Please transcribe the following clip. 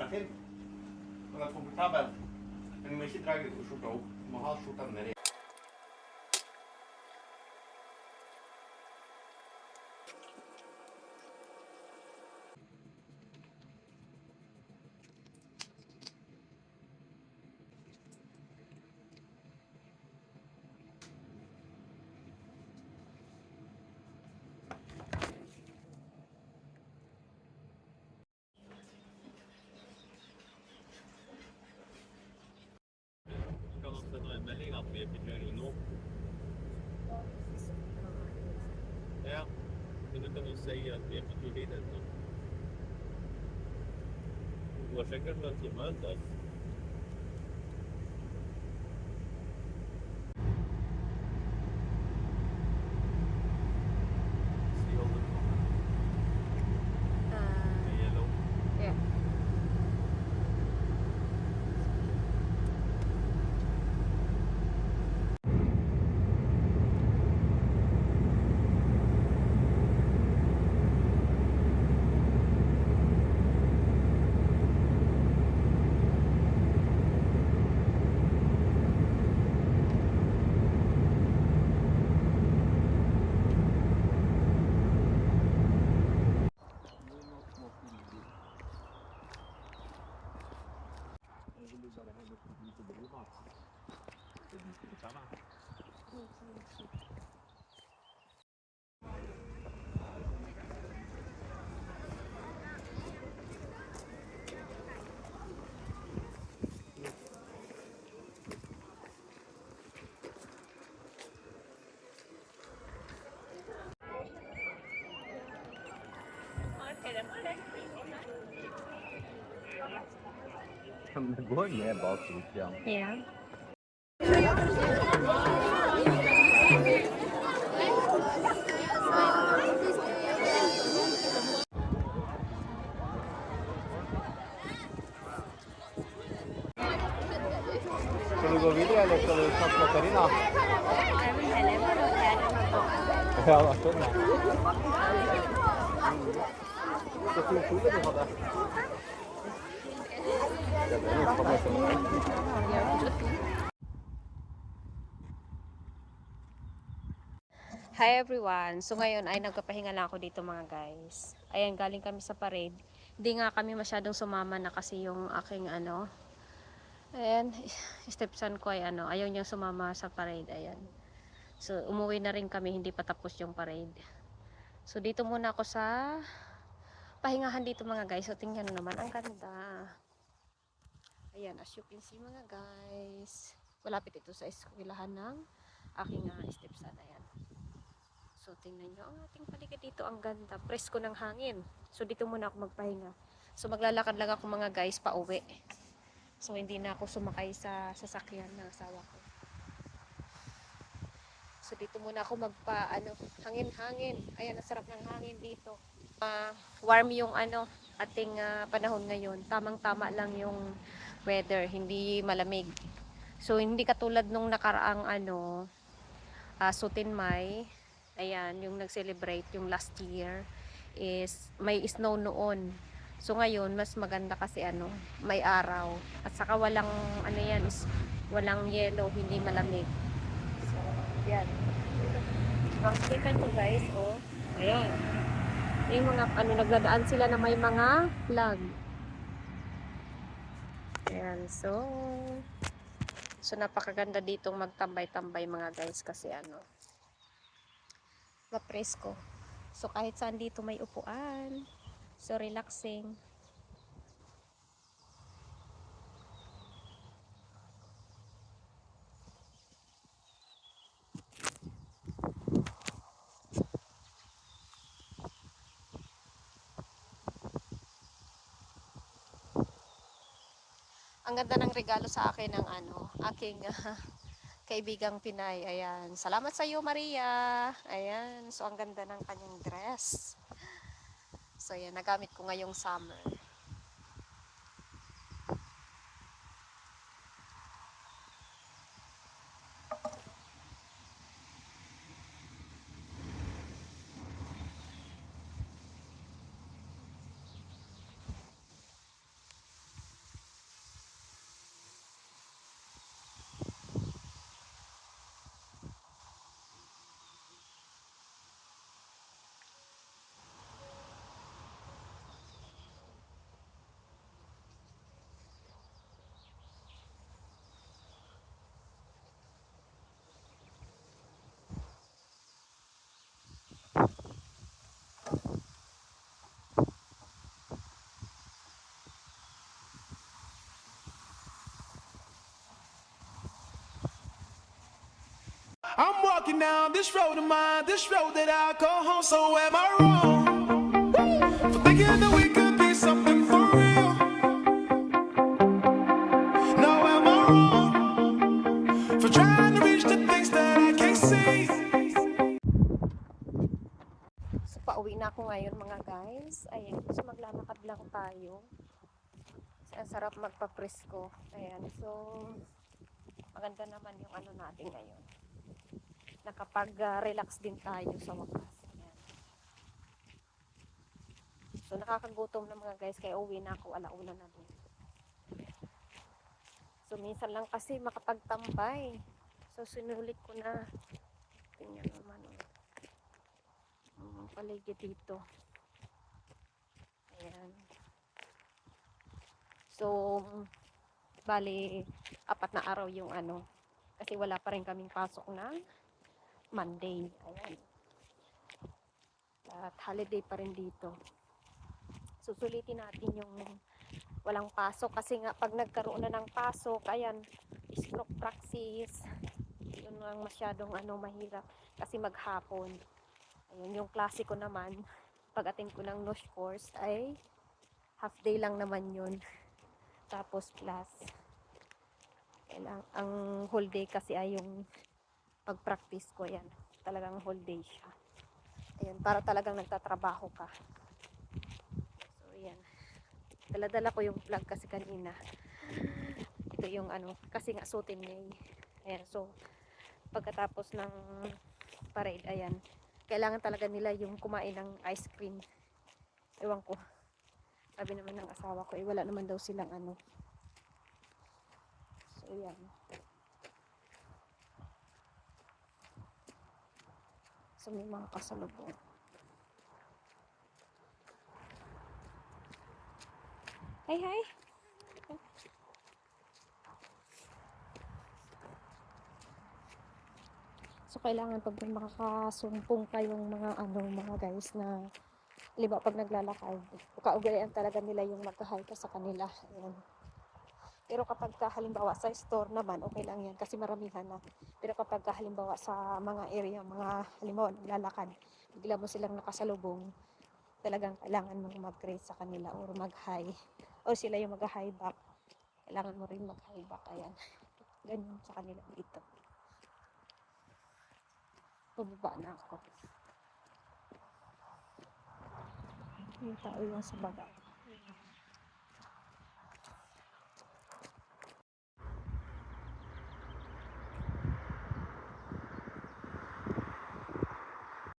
till. Den är komfortabel. Men man inte drar skjorta upp. Man har skjortan nere. Kan man sende en melding at vi er på kjøring nå? Ja, men du kan jo si at vi er på tur videre nå. Du har sikkert lønt å møtes. See all the yellow. Yeah. Tama. Men det går med bak ut igjen. Yeah. Ska du gå vidare eller ska du ta Katarina? Jeg vil heller bare være med på. Ja, vad sån där. Så fin kjole du hade. Ja, det är nog på mig som Hi everyone! So ngayon ay nagpapahinga lang ako dito mga guys. Ayan, galing kami sa parade. Hindi nga kami masyadong sumama na kasi yung aking ayan, stepson ko ay ayaw niyang sumama sa parade. Ayan. So umuwi na rin kami, hindi pa tapos yung parade. So dito muna ako sa pahingahan dito mga guys. So tingnan naman, ang ganda. Ayan, as you can see mga guys. Malapit ito sa eskwelahan ng aking stepson. Ayan. So, tingnan nyo ang ating paligid dito. Ang ganda. Presko ng hangin. So, dito muna ako magpahinga. So, maglalakad lang ako mga guys pa uwi. So, hindi na ako sumakay sa sasakyan ng asawa ko. So, dito muna ako hangin-hangin. Ayan, ang sarap ng hangin dito. Warm yung ating panahon ngayon. Tamang-tama lang yung weather. Hindi malamig. So, hindi katulad nung nakaraang Sutin May. Ayan, yung nag-celebrate yung last year is may snow noon. So ngayon mas maganda kasi may araw at saka walang walang yellow, hindi malamig. So yan. Makikita nyo guys, oh. Ayan. Yung mga nagladaan sila na may mga flag. Ayan, so napakaganda ditong magtambay-tambay mga guys kasi presko. So kahit saan dito may upuan. So relaxing. Ang ganda ng regalo sa akin ng aking kaibigang Pinay. Ayan. Salamat sa iyo, Maria. Ayan. So, ang ganda ng kanyang dress. So, ayan. Nagamit ko ngayong summer. walking down this road of mine, this road that I call home. So am I wrong for thinking that we could be something for real? No, am I wrong for trying to reach the things that I can't see? So, pauwi na ako ngayon mga guys. Ayan, so maglalakad lang tayo. Ang sarap magpa-presko. Ayan, so maganda naman yung ano natin ngayon. Nakapag-relax din tayo sa wakas. Ayan. So nakakagutom na mga guys, kaya uwi na ako, alauna na din. So minsan lang kasi makapagtambay. So sinulit ko na. Tingnan naman. Paligid dito. Ayan. So, bali, 4 na araw yung ano. Kasi wala pa rin kaming pasok na Monday. Ayan. At holiday pa rin dito. Susulitin natin yung walang pasok. Kasi nga, pag nagkaroon na ng pasok, ayan, stroke praxis. Yun ang masyadong mahirap. Kasi maghapon. Ayun, yung klase ko naman, pag-attend ko ng NOSH course ay half day lang naman yun. Tapos class. Kailang, ang whole day kasi ay yung pag-practice ko yan. Talagang whole day siya. Ayan, para talagang nagtatrabaho ka. So, yan. Dala-dala ko yung vlog kasi kanina. Ito yung kasi nga sutin niya. Ayan, so, pagkatapos ng parade, ayan, kailangan talaga nila yung kumain ng ice cream. Ewan ko. Sabi naman ng asawa ko, wala naman daw silang So, yan. So, may mga kasalubong. Hi, hi! So, kailangan pag may makakasumpong kayong mga mga guys na liba pag naglalakad, kaugalian talaga nila yung magkahay ka sa kanila. Ayan. Pero kapag halimbawa sa store naman, okay lang yan kasi maramihan na. Pero kapag halimbawa sa mga area, mga halimbawa naglalakad, bigla mo silang nakasalubong, talagang kailangan mong mag-greet sa kanila or mag-hi. O sila yung mag-hi back. Kailangan mo rin mag-hi back. Ayan. Ganyan sa kanila dito. Pababa na ako. Yung tao yung sa baba.